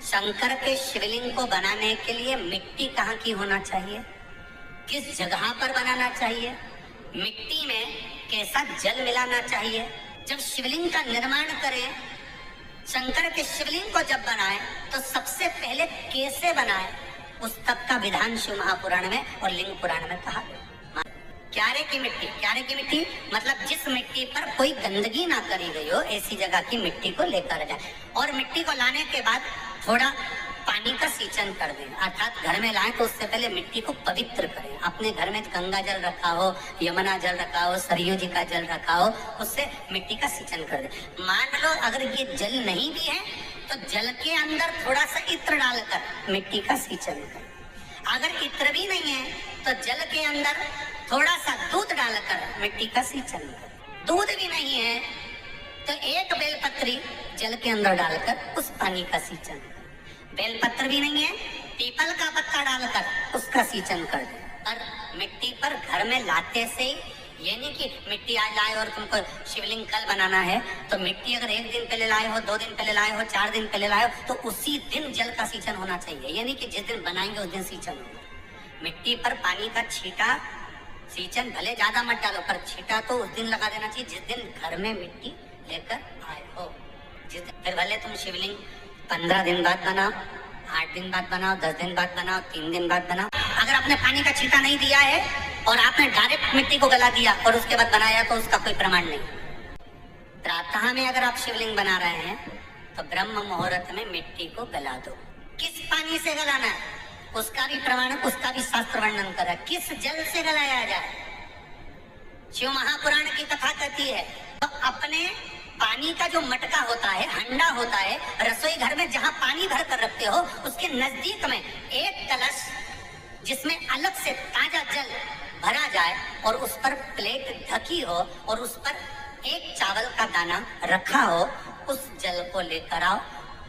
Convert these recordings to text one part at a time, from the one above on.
शंकर के शिवलिंग को बनाने के लिए मिट्टी कहाँ की होना चाहिए, किस जगह पर बनाना चाहिए, मिट्टी में कैसा जल मिलाना चाहिए। जब शिवलिंग का निर्माण करें, शंकर के शिवलिंग को जब बनाए तो सबसे पहले कैसे बनाए, उस तक का विधान शिव महापुराण में और लिंग पुराण में कहा गया। क्यारे की मिट्टी, क्यारे की मिट्टी मतलब जिस मिट्टी पर कोई गंदगी ना करी गई हो, ऐसी जगह की मिट्टी को लेकर जाए और मिट्टी को लाने के बाद थोड़ा पानी का सींचन कर दें, अर्थात घर में लाएं तो उससे पहले मिट्टी को पवित्र करें। अपने घर में गंगा जल रखा हो, यमुना जल रखा हो, सरयू जी का जल रखा हो, उससे मिट्टी का सींचन कर दें। मान लो अगर ये जल नहीं भी है तो जल के अंदर थोड़ा सा इत्र डालकर मिट्टी का सींचन करें। अगर इत्र भी नहीं है तो जल के अंदर थोड़ा सा दूध डालकर मिट्टी का सींचन करें। दूध भी नहीं है तो एक बेलपत्री जल के अंदर डालकर उस पानी का सींचन करें। बेलपत्र भी नहीं है, पीपल का पत्ता डालकर उसका सींचन कर दे। और मिट्टी पर घर में लाते से ये नहीं कि मिट्टी आज लाए और तुमको शिवलिंग कल बनाना है तो मिट्टी अगर एक दिन पहले लाए हो, 2 दिन पहले लाए हो, 4 दिन पहले लाए हो तो उसी दिन जल का सींचन होना चाहिए। ये नहीं कि जिस दिन बनाएंगे उस दिन सींचन होगा। मिट्टी पर पानी का छींटा, सींचन भले ज्यादा मत डालो पर छींटा तो उस दिन लगा देना चाहिए जिस दिन घर में मिट्टी लेकर आए हो। जिस दिन फिर भले तुम शिवलिंग 15 दिन बाद बनाओ, 8 दिन बाद बनाओ, 10 दिन बाद बनाओ, 3 दिन बाद बनाओ। अगर आपने पानी का छींटा नहीं दिया है और आपने डायरेक्ट मिट्टी को गला दिया और उसके बाद बनाया तो उसका कोई प्रमाण नहीं। प्रातः में अगर आप शिवलिंग बना रहे हैं तो ब्रह्म मुहूर्त में मिट्टी को गला दो। किस पानी से गलाना है उसका भी प्रमाण, उसका भी शास्त्र वर्णन करा। किस जल से गलाया जाए, शिव महापुराण की कथा कहती है। तो अपने पानी का जो मटका होता है, हंडा होता है, रसोई घर में जहां पानी भर कर रखते हो उसके नजदीक में एक कलश जिसमें अलग से ताजा जल भरा जाए और उस पर प्लेट ढकी हो और उस पर एक चावल का दाना रखा हो, उस जल को लेकर आओ।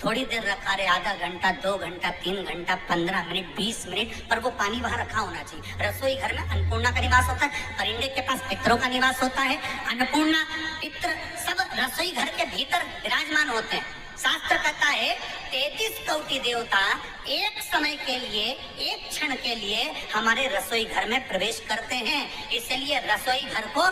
थोड़ी देर रखा रहे, आधा घंटा, 2 घंटा, 3 घंटा, 15 मिनट, 20 मिनट, पर वो पानी वहां रखा होना चाहिए। रसोई घर में अन्नपूर्णा का निवास होता है, परिंदे के पास पितरों का निवास होता है। अन्नपूर्णा, पितर सब रसोई घर के भीतर विराजमान होते हैं। शास्त्र कहता है 33 कोटि देवता एक समय के लिए, एक क्षण के लिए हमारे रसोई घर में प्रवेश करते हैं। इसलिए रसोई घर को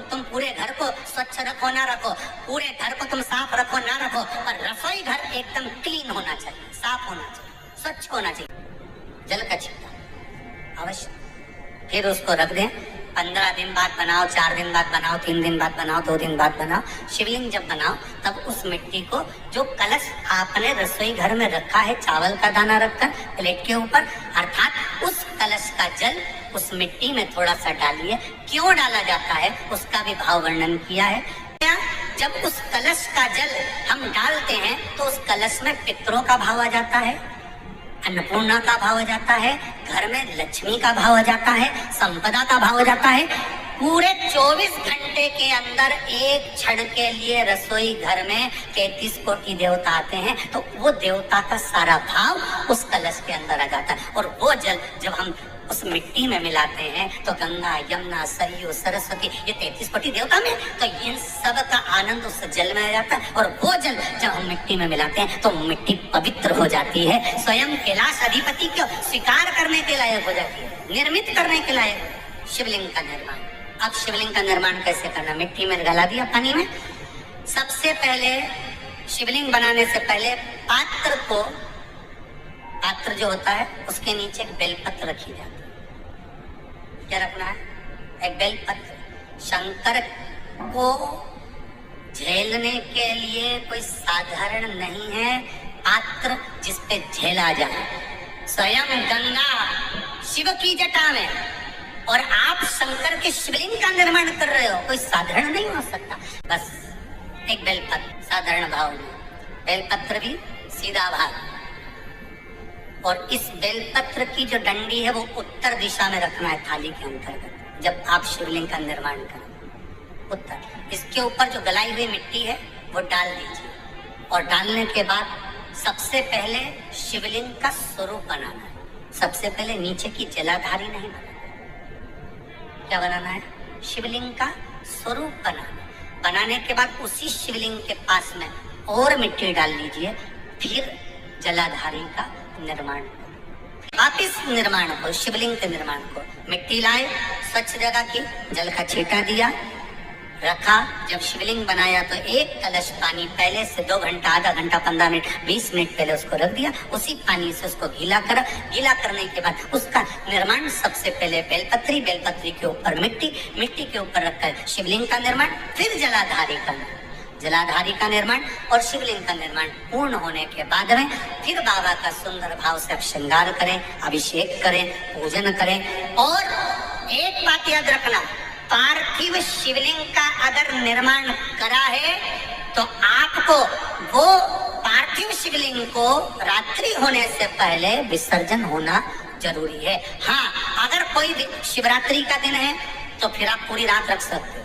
तुम पूरे घर को स्वच्छ रखो ना रखो, पूरे घर को तुम साफ रखो ना रखो, पर रसोई घर एकदम क्लीन होना चाहिए, साफ होना चाहिए, स्वच्छ होना चाहिए। जल का छींटा अवश्य। फिर उसको रख दें। 15 दिन बाद बनाओ, 4 दिन बाद बनाओ, 3 दिन बाद बनाओ, 2 दिन बाद बनाओ। शिवलिंग जब बनाओ तब उस मिट्टी को, जो कलश आपने रसोई घर में रखा है चावल का दाना रखकर प्लेट के ऊपर, अर्थात उस कलश का जल उस मिट्टी में थोड़ा सा डालिए। क्यों डाला जाता है उसका भी भाव वर्णन किया है। जब उस कलश का जल हम डालते हैं तो उस कलश में पितरों का भाव आ जाता है, अन्नपूर्णा का भाव हो जाता है, घर में लक्ष्मी का भाव हो जाता है, संपदा का भाव हो जाता है। पूरे 24 घंटे के अंदर एक क्षण के लिए रसोई घर में 33 कोटि देवता आते हैं तो वो देवता का सारा भाव उस कलश के अंदर आ जाता है। और वो जल जब हम उस मिट्टी में मिलाते हैं तो गंगा, यमुना, सरयू, सरस्वती, ये 33 कोटि देवता में, तो इन सब का आनंद उस जल में आ जाता है। और वो जल जब हम मिट्टी में मिलाते हैं तो मिट्टी पवित्र हो जाती है, स्वयं कैलाश अधिपति को स्वीकार करने के लायक हो जाती है, निर्मित करने के लायक। शिवलिंग का निर्माण। अब शिवलिंग का निर्माण कैसे करना? मिट्टी में गला दिया पानी में। सबसे पहले शिवलिंग बनाने से पहले पात्र को, पात्र जो होता है उसके नीचे एक बेलपत्र रखी जाती है। क्या रखना है? एक बेलपत्र। शंकर को झेलने के लिए कोई साधारण नहीं है पात्र जिसपे झेला जाए। स्वयं गंगा शिव की जटा में और आप शंकर के शिवलिंग का निर्माण कर रहे हो, कोई साधारण नहीं हो सकता। बस एक बेलपत्र, साधारण भाव में, बेलपत्र भी सीधा भाग। और इस बेलपत्र की जो डंडी है वो उत्तर दिशा में रखना है थाली के अंतर्गत जब आप शिवलिंग का निर्माण करें। उत्तर। इसके ऊपर जो गलाई हुई मिट्टी है वो डाल दीजिए और डालने के बाद सबसे पहले शिवलिंग का स्वरूप बनाना है। सबसे पहले नीचे की जलाधारी नहीं बनाना। क्या बनाना है? शिवलिंग का स्वरूप बनाना। बनाने के बाद उसी शिवलिंग के पास में और मिट्टी डाल लीजिए। फिर जलाधारी का निर्माण। वापिस निर्माण को, शिवलिंग के निर्माण को मिट्टी लाए, स्वच्छ जगह की, जल का छींटा दिया, रखा। जब शिवलिंग बनाया तो एक कलश पानी पहले से 2 घंटा, आधा घंटा, 15 मिनट, 20 मिनट पहले उसको रख दिया। उसी पानी से उसको गीला करा। गीला करने के बाद उसका निर्माण सबसे पहले बेलपत्री, बेलपत्री के ऊपर मिट्टी, मिट्टी के ऊपर रखकर शिवलिंग का निर्माण, फिर जलाधारी का निर्माण और शिवलिंग का निर्माण पूर्ण होने के बाद में फिर बाबा का सुंदर भाव से श्रृंगार करें, अभिषेक करें, पूजन करें। और एक बात याद रखना, पार्थिव शिवलिंग का अगर निर्माण करा है तो आपको वो पार्थिव शिवलिंग को रात्रि होने से पहले विसर्जन होना जरूरी है। हाँ, अगर कोई शिवरात्रि का दिन है तो फिर आप पूरी रात रख सकते हो।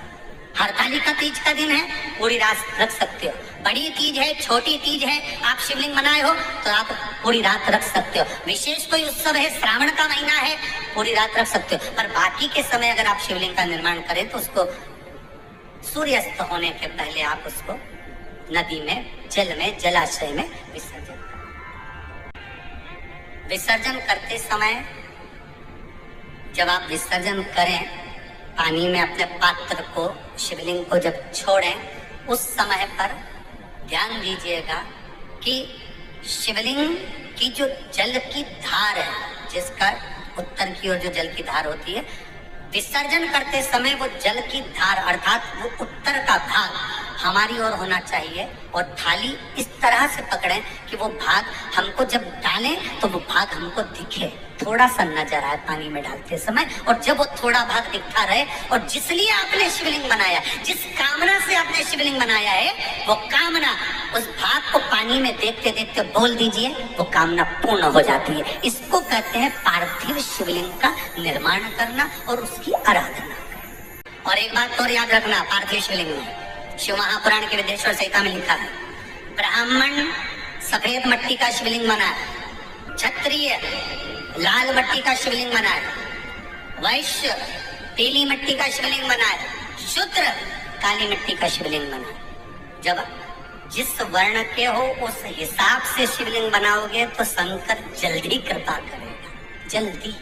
हरतालिका तीज का दिन है, पूरी रात रख सकते हो। बड़ी तीज है, छोटी तीज है, आप शिवलिंग बनाए हो तो आप पूरी रात रख सकते हो। विशेष कोई उत्सव है, श्रावण का महीना है, पूरी रात रख सकते हो। पर बाकी के समय अगर आप शिवलिंग का निर्माण करें तो उसको सूर्यास्त होने के पहले आप उसको नदी में, जल में, जलाशय में विसर्जन करते समय जब आप विसर्जन करें पानी में अपने पात्र को, शिवलिंग को जब छोड़ें, उस समय पर ध्यान दीजिएगा कि शिवलिंग की जो जल की धार है, जिसका उत्तर की ओर जो जल की धार होती है, विसर्जन करते समय वो जल की धार अर्थात वो उत्तर का भाग हमारी ओर होना चाहिए और थाली इस तरह से पकड़ें कि वो भाग हमको जब डालें तो वो भाग हमको दिखे, थोड़ा सा नजर आए पानी में डालते समय। और जब वो थोड़ा भाग दिखता रहे और जिसलिए आपने शिवलिंग बनाया, जिस कामना से आपने शिवलिंग बनाया है, वो कामना उस भाग को पानी में देखते देखते बोल दीजिए, वो कामना पूर्ण हो जाती है। इसको कहते हैं पार्थिव शिवलिंग का निर्माण करना और उसकी आराधना। और एक बात और याद रखना, पार्थिव शिवलिंग में शिव महापुराण के विदेश्वर संहिता में लिखा है, ब्राह्मण सफेद मट्टी का शिवलिंग बनाए, क्षत्रिय लाल मट्टी का शिवलिंग बनाए, वैश्य पीली मिट्टी का शिवलिंग बनाए, शूद्र काली मिट्टी का शिवलिंग बनाए। जब जिस वर्ण के हो उस हिसाब से शिवलिंग बनाओगे तो शंकर जल्दी कृपा करेगा, जल्दी।